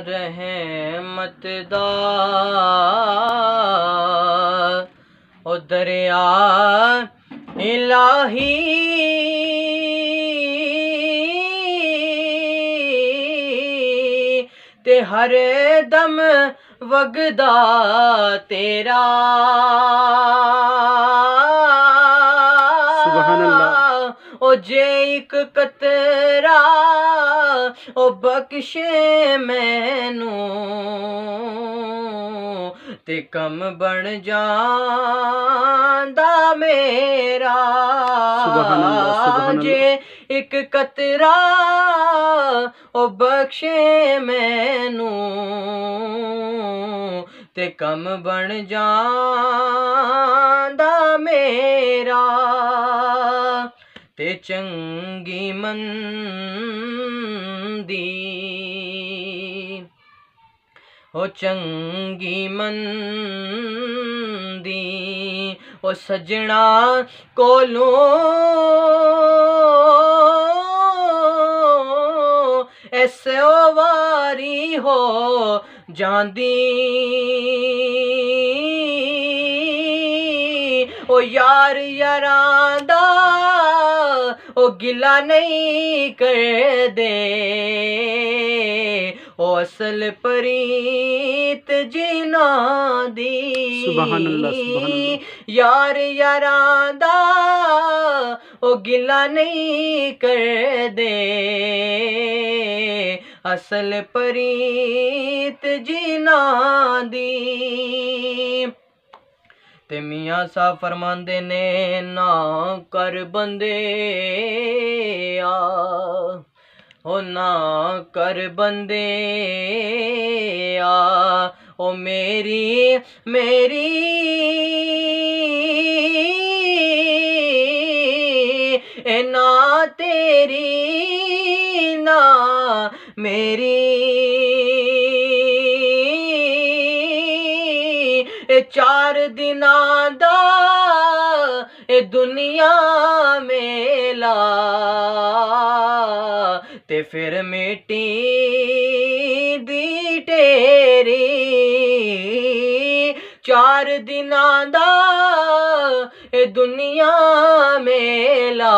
रहमत दा ओ दरिया इलाही ते हर दम वगदा तेरा सुभान अल्लाह। ओ जे एक कतरा ओ बख्शे मैनू ते कम बन जांदा मेरा। सुभान अल्लाह, सुभान जे अल्लाह। एक कतरा ओ बख्शे मैनू ते कम बन जांदा मेरा। ते चंगी मंदी ओ चंगी मंदी ओ सजना कोलों ऐसो वारी हो जांदी ओ यार यारां दा ओ गिला नहीं कर दे ओ असल प्रीत जिना दी। सुभान अल्लाह, सुभान अल्लाह। यार यारां दा ओ गिला नहीं कर दे असल प्रीत जिना दी। ते मियां साहब फरमांदे ने ना कर बंदे ओ ना कर बंदे ओ मेरी मेरी ए ना तेरी ना मेरी ए चार दिनां दा ए दुनिया मेला ते फिर मिट्टी दी ढेरी। चार दिनां दा ए दुनिया मेला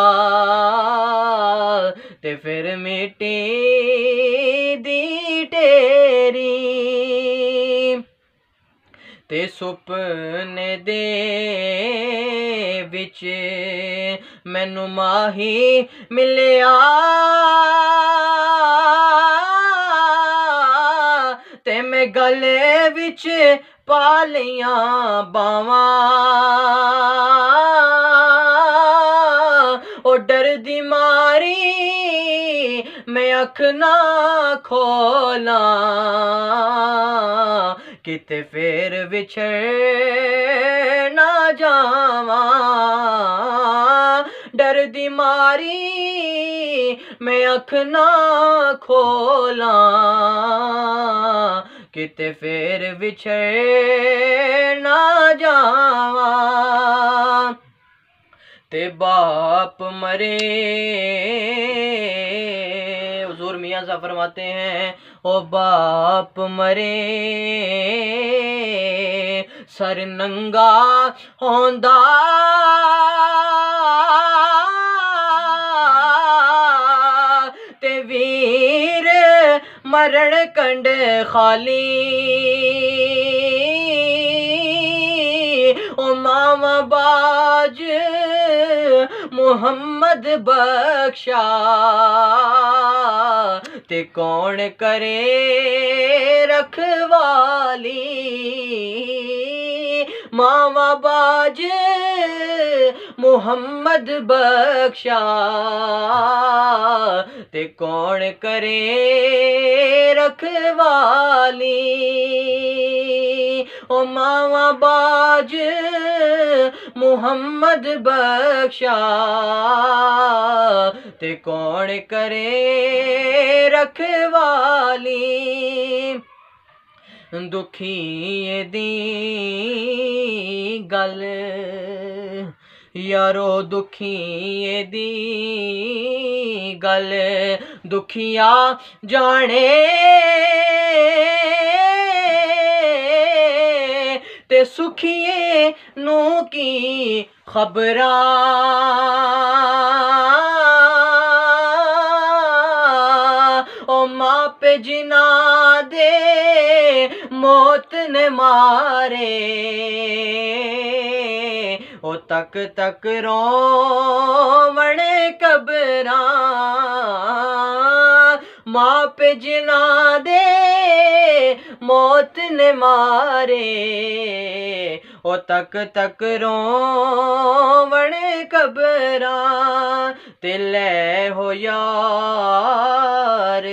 ते फिर मिट्टी दी ढेरी। ते सुपने दे विच मैनू माही मिलिया ते मैं गले विच पा लियां बावां ओ डर दी मारी मैं अख ना खोला किते फिर विछड़ ना जावां। डर दी मारी मैं अख ना खोला किते फिर विछड़ ना जावां। ते बाप मरे हुजूर मियां साहब फरमाते हैं ओ बाप मरे सर नंगा होंदा ते वीर मरण कंड खाली ओ मामा बाज मुहम्मद बख्शा ते कौन करे रखवाली। मावा बाज मुहम्मद बख्शा ते कौन करे रखवाली। ओ मावा बाज मुहम्मद बख्शा ते कौन करे रखवाली। दुखी दी गल यारो दुखिए दी गल दुखिया जाने ते सुखिए नू की खबरां ओ मापे जिना दे मौत ने मारे ओ तक तक रोवण कबरां मापे जिना दे मौत ने मारे ओ तक तक रोवण कबरां ते लै हो यार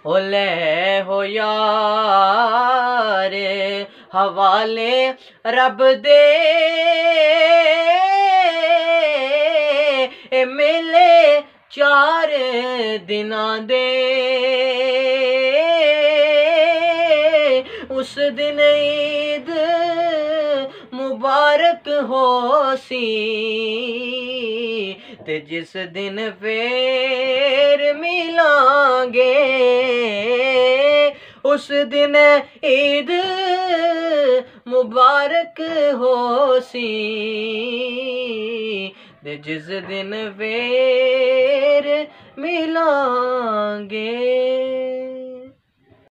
ओ लै हो यार हवाले रब दे ए मेले 4 दिनां दे उस दिन ईद मुबारक होसी ते जिस दिन फेर मिलांगे उस दिन ईद मुबारक होसी ते जिस दिन फेर मिलांगे।